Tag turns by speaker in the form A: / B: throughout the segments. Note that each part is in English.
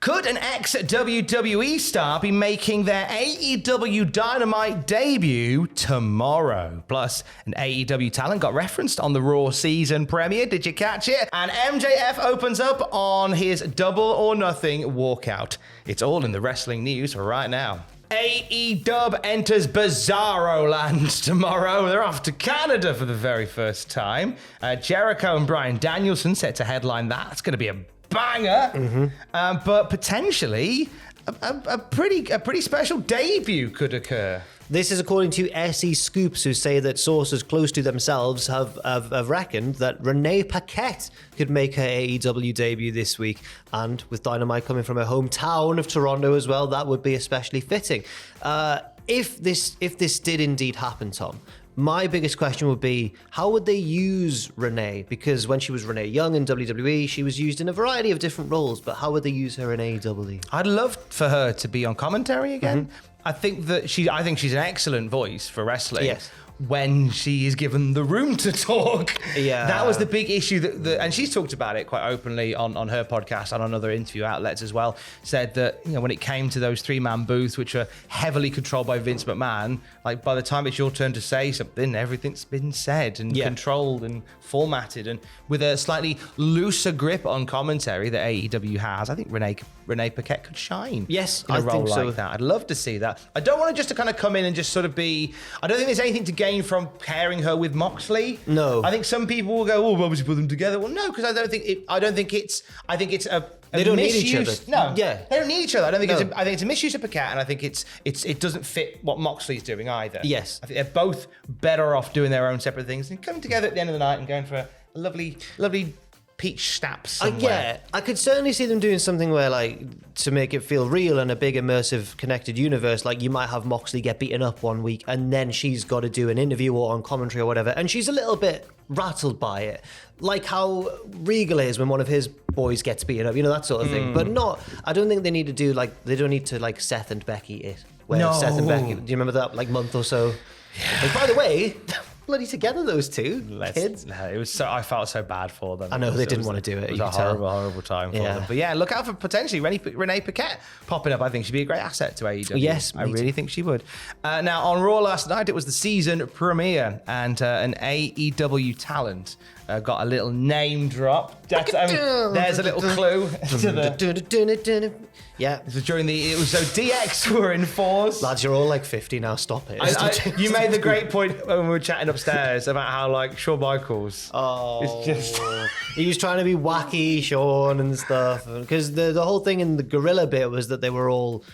A: Could an ex-WWE star be making their AEW Dynamite debut tomorrow? Plus, an AEW talent got referenced on the Raw season premiere. Did you catch it? And MJF opens up on his Double or Nothing walkout. It's all in the wrestling news right now. AEW enters Bizarro Land tomorrow. They're off to Canada for the very first time. Jericho and Bryan Danielson set to headline that. It's going to be a banger, but potentially a pretty special debut could occur.
B: This is according to SE Scoops, who say that sources close to themselves have reckoned that Renee Paquette could make her AEW debut this week. And with Dynamite coming from her hometown of Toronto as well, that would be especially fitting. If this did indeed happen, Tom, my biggest question would be, how would they use Renee? Because when she was Renee Young in WWE, she was used in a variety of different roles, but how would they use her in AEW?
A: I'd love for her to be on commentary again. I think she's an excellent voice for wrestling.
B: Yes.
A: When she is given the room to talk.
B: Yeah.
A: That was the big issue and she's talked about it quite openly on her podcast and on other interview outlets as well, said that, when it came to those 3-man booths, which are heavily controlled by Vince McMahon, like by the time it's your turn to say something, everything's been said and controlled and formatted, and with a slightly looser grip on commentary that AEW has, I think Renee Paquette could shine.
B: Yes,
A: in a
B: I
A: role
B: think so.
A: like that. I'd love to see that. I don't want to just to kind of come in and just sort of be. I don't think there's anything to gain from pairing her with Moxley.
B: No.
A: I think some people will go, why would you put them together? Well, no, because I think it's a
B: They don't
A: misuse.
B: need each other.
A: No,
B: Yeah.
A: they don't need each other. I don't think
B: No.
A: I think it's a misuse of Paquette, and I think it doesn't fit what Moxley's doing either.
B: Yes.
A: I think they're both better off doing their own separate things and coming together at the end of the night and going for a lovely peach snap somewhere.
B: I could certainly see them doing something where, like, to make it feel real and a big immersive connected universe, like you might have Moxley get beaten up one week and then she's got to do an interview or on commentary or whatever, and she's a little bit rattled by it, like how Regal is when one of his boys gets beaten up, that sort of thing. But I don't think they need to do, like, they don't need to, like, Seth and Becky it, where
A: No.
B: Seth and Becky, do you remember that, like, month or so? Yeah. And by the way, bloody together, those two kids.
A: It was so. I felt so bad for them.
B: I know, they didn't want to do it.
A: It was a horrible time for them. But yeah, look out for potentially Renee Paquette popping up. I think she'd be a great asset to AEW.
B: Yes,
A: I really think she would. Now, on Raw last night, it was the season premiere, and an AEW talent got a little name drop. There's a little clue to the.
B: Yeah.
A: So DX were in force.
B: Lads, you're all like 50 now, stop it.
A: You made the great point when we were chatting upstairs about how, like, Shawn Michaels is just...
B: He was trying to be wacky, Shawn, and stuff. Because the whole thing in the gorilla bit was that they were all...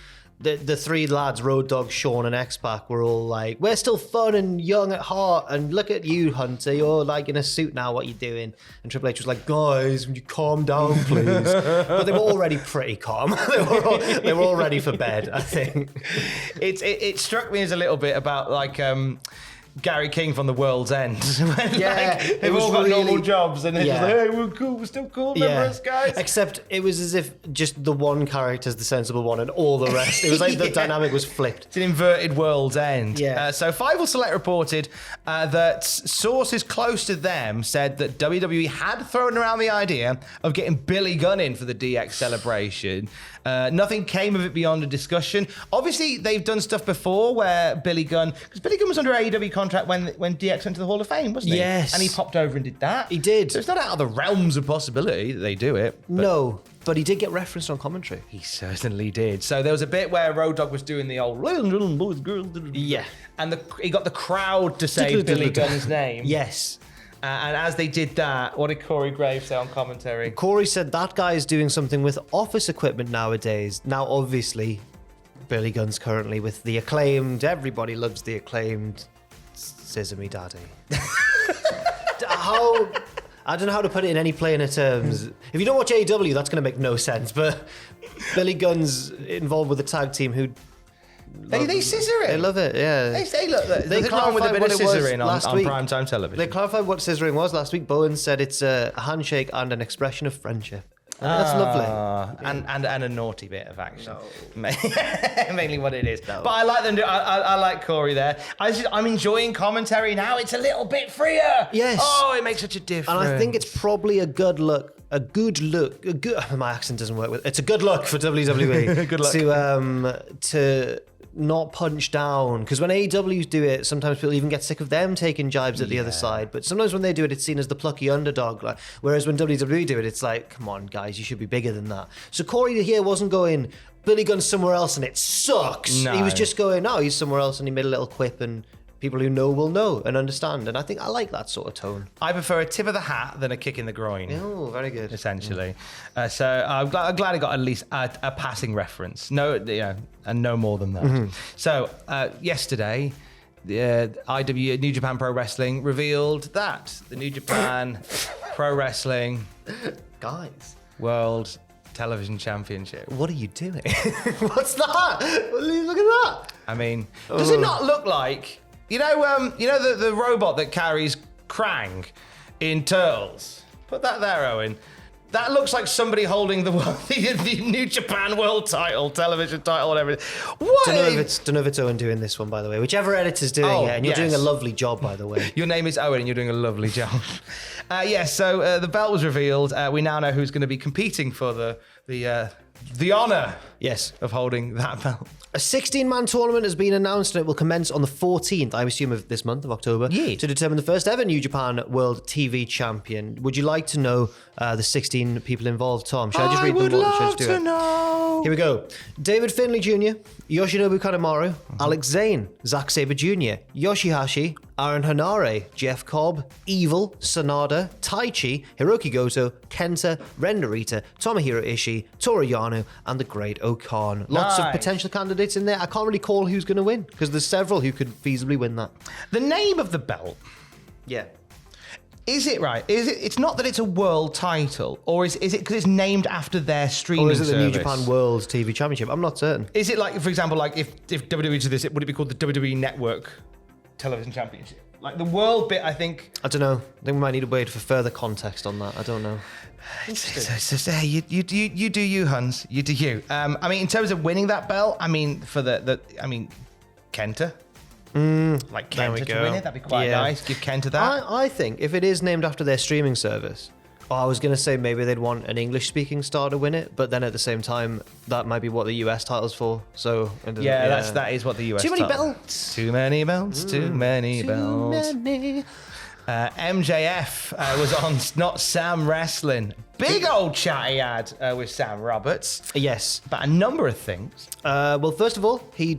B: The three lads, Road Dogg, Shawn, and X-Pac, were all like, we're still fun and young at heart, and look at you, Hunter, you're like in a suit now, what are you doing? And Triple H was like, guys, would you calm down, please? But they were already pretty calm. They were all ready for bed, I think.
A: It struck me as a little bit about, like... Gary King from The World's End. They've all got normal jobs and it's just like, hey, we're cool, we're still cool, remember us, guys?
B: Except it was as if just the one character's the sensible one and all the rest. It was like the dynamic was flipped.
A: It's an inverted World's End.
B: Yeah.
A: So Fightful Select reported that sources close to them said that WWE had thrown around the idea of getting Billy Gunn in for the DX celebration. Nothing came of it beyond a discussion. Obviously, they've done stuff before where Billy Gunn was under AEW contract when DX went to the Hall of Fame, wasn't he?
B: Yes.
A: And he popped over and did that.
B: He did.
A: So it's not out of the realms of possibility that they do it.
B: No, but he did get referenced on commentary.
A: He certainly did. So there was a bit where Road Dogg was doing the old boys, girls.
B: Yeah.
A: And he got the crowd to say Billy Gunn's name.
B: Yes.
A: And as they did that, what did Corey Graves say on commentary?
B: Corey said that guy is doing something with office equipment nowadays. Now, obviously, Billy Gunn's currently with the Acclaimed. Everybody loves the Acclaimed. Scissor me, daddy. I don't know how to put it in any plainer terms. If you don't watch AEW, that's going to make no sense. But Billy Gunn's involved with a tag team who...
A: They scissor it.
B: They love it, yeah.
A: They come with a bit of scissoring on primetime television.
B: They clarified what scissoring was last week. Bowen said it's a handshake and an expression of friendship. That's lovely.
A: And a naughty bit of action. No. Mainly what it is. No. But I like them. I like Corey there. I'm enjoying commentary now. It's a little bit freer.
B: Yes.
A: Oh, it makes such a difference.
B: And I think it's probably a good look a good look. My accent doesn't work with. It's a good look for WWE.
A: Good luck.
B: To not punch down, because when AEW do it, sometimes people even get sick of them taking jibes at the other side. But sometimes when they do it, it's seen as the plucky underdog. Like, whereas when WWE do it, it's like, come on, guys, you should be bigger than that. So Corey here wasn't going, Billy Gunn's somewhere else and it sucks.
A: No.
B: He was just going, no, he's somewhere else, and he made a little quip, and people who know will know and understand. And I think I like that sort of tone.
A: I prefer a tip of the hat than a kick in the groin.
B: Oh, very good.
A: Essentially. So I'm glad I got at least a passing reference. No, and no more than that. So yesterday, the New Japan Pro Wrestling revealed that the New Japan Pro Wrestling
B: Guys.
A: World Television Championship.
B: What are you doing? What's that? Look at that.
A: I mean, does it not look like, the robot that carries Krang in Turtles? Put that there, Owen. That looks like somebody holding the New Japan World title, television title, whatever. What?
B: Don't know if it's Owen doing this one, by the way. Whichever editor's doing it, and you're doing a lovely job, by the way.
A: Your name is Owen, and you're doing a lovely job. So the belt was revealed. We now know who's going to be competing for the honour, of holding that belt.
B: A 16-man tournament has been announced, and it will commence on the 14th, I assume, of this month of October, to determine the first ever New Japan World TV Champion. Would you like to know the 16 people involved, Tom? Should I just read them all?
A: I would love to know.
B: Here we go. David Finlay Jr., Yoshinobu Kanemaru, Alex Zane, Zack Sabre Jr., Yoshihashi, Aaron Hanare, Jeff Cobb, Evil, Sanada, Taichi, Hiroki Goto, Kenta, Ren Narita, Tomohiro Ishii, Toru Yano, and the Great Okan. Lots of potential candidates in there. I can't really call who's going to win, because there's several who could feasibly win that.
A: The name of the belt.
B: Yeah.
A: Is it right? It's not that it's a world title, or is it because it's named after their streaming service?
B: Or is it the New Japan World TV Championship? I'm not certain.
A: Is it like, for example, like if WWE did this, would it be called the WWE Network Television Championship? Like the world bit, I think.
B: I don't know. I think we might need to wait for further context on that. I don't know.
A: It's just, hey, you do you, Hans. You do you. I mean, in terms of winning that belt, I mean, for Kenta. Like Kenta to win it, that'd be quite nice. Give Kenta that.
B: I think if it is named after their streaming service, I was going to say maybe they'd want an English-speaking star to win it, but then at the same time, that might be what the US title's for. So
A: that is what the US.
B: Too many belts.
A: Too many belts. Too many belts. MJF was on Not Sam Wrestling. Big old chat he had with Sam Roberts.
B: Yes.
A: About a number of things.
B: Well, first of all, he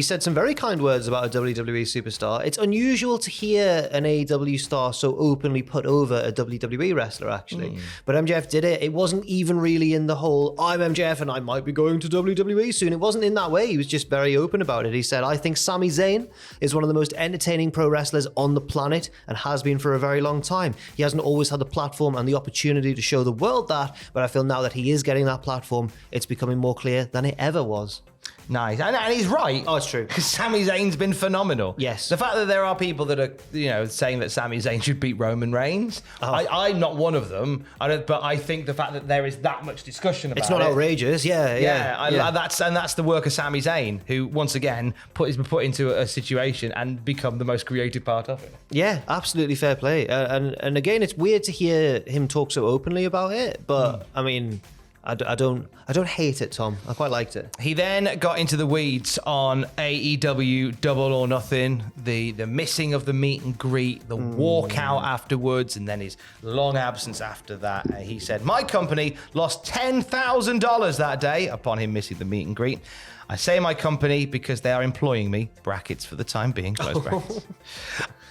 B: said some very kind words about a WWE superstar. It's unusual to hear an AEW star so openly put over a WWE wrestler, actually. But MJF did it. It wasn't even really in the whole, I'm MJF and I might be going to WWE soon. It wasn't in that way. He was just very open about it. He said, I think Sami Zayn is one of the most entertaining pro wrestlers on the planet and has been for a very long time. He hasn't always had the platform and the opportunity to show the world that, but I feel now that he is getting that platform, it's becoming more clear than it ever was.
A: Nice. And he's right.
B: Oh, it's true.
A: Because Sami Zayn's been phenomenal.
B: Yes.
A: The fact that there are people that are, saying that Sami Zayn should beat Roman Reigns, I'm not one of them. But I think the fact that there is that much discussion about it.
B: It's not outrageous. Yeah.
A: That's the work of Sami Zayn, who once again has been put into a situation and become the most creative part of it.
B: Yeah, absolutely fair play. And again, it's weird to hear him talk so openly about it. But I mean, I don't hate it, Tom. I quite liked it.
A: He then got into the weeds on AEW Double or Nothing, the missing of the meet and greet, the walkout afterwards, and then his long absence after that. He said, my company lost $10,000 that day upon him missing the meet and greet. I say my company because they are employing me, brackets for the time being, close brackets.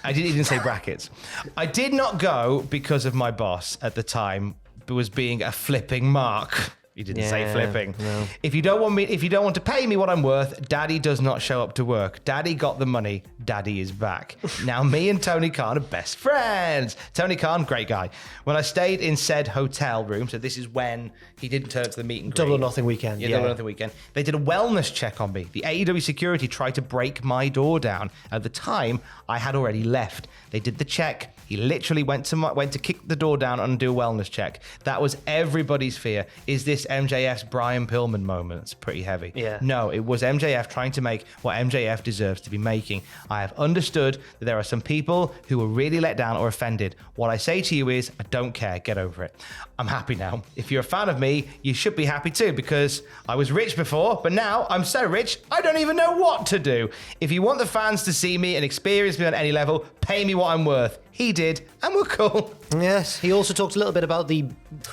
A: I didn't even say brackets. I did not go because of my boss at the time, was being a flipping mark. He didn't say flipping. No. If you don't want to pay me what I'm worth, Daddy does not show up to work. Daddy got the money. Daddy is back. Now me and Tony Khan are best friends. Tony Khan, great guy. When I stayed in said hotel room, so this is when he didn't turn up to the meet and greet.
B: Double or Nothing weekend.
A: Yeah, Double or Nothing weekend. They did a wellness check on me. The AEW security tried to break my door down. At the time, I had already left. They did the check. He literally went to kick the door down and do a wellness check. That was everybody's fear. Is this this MJF's Brian Pillman moment. It's pretty heavy.
B: Yeah.
A: No, it was MJF trying to make what MJF deserves to be making. I have understood that there are some people who were really let down or offended. What I say to you is, I don't care. Get over it. I'm happy now. If you're a fan of me, you should be happy too, because I was rich before, but now I'm so rich, I don't even know what to do. If you want the fans to see me and experience me on any level, pay me what I'm worth. He did, and we're cool.
B: Yes, he also talked a little bit about the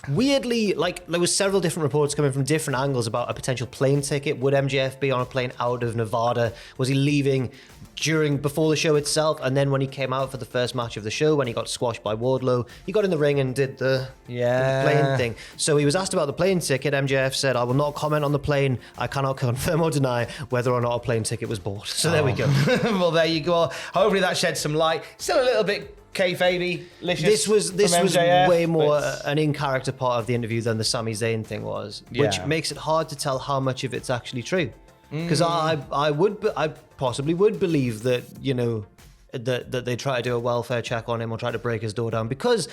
B: weirdly, like, there was several different reports coming from different angles about a potential plane ticket. Would MJF be on a plane out of Nevada? Was he leaving before the show itself? And then when he came out for the first match of the show, when he got squashed by Wardlow, he got in the ring and did the plane thing. So he was asked about the plane ticket. MJF said, I will not comment on the plane. I cannot confirm or deny whether or not a plane ticket was bought. So there we go.
A: Well, there you go. Hopefully that sheds some light. Still a little bit kayfabe-licious.
B: This was
A: MJF,
B: way more an in-character part of the interview than the Sami Zayn thing was, which
A: Yeah.
B: makes it hard to tell how much of it's actually true. Because I possibly would believe that, you know, that they try to do a welfare check on him or try to break his door down, because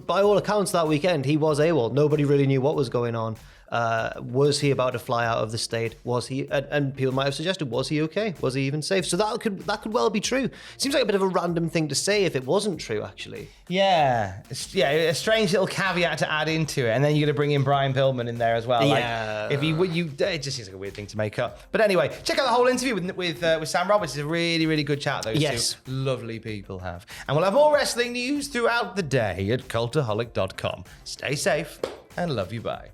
B: by all accounts that weekend he was AWOL. Nobody really knew what was going on. Was he about to fly out of the state? Was he? And people might have suggested, was he okay? Was he even safe? So that could well be true. Seems like a bit of a random thing to say if it wasn't true, actually.
A: Yeah, a strange little caveat to add into it, and then you're going to bring in Brian Pillman in there as well.
B: Yeah.
A: Like, it just seems like a weird thing to make up. But anyway, check out the whole interview with Sam Roberts. It's a really, really good chat those two lovely people have. And we'll have more wrestling news throughout the day at cultaholic.com. Stay safe and love you, bye.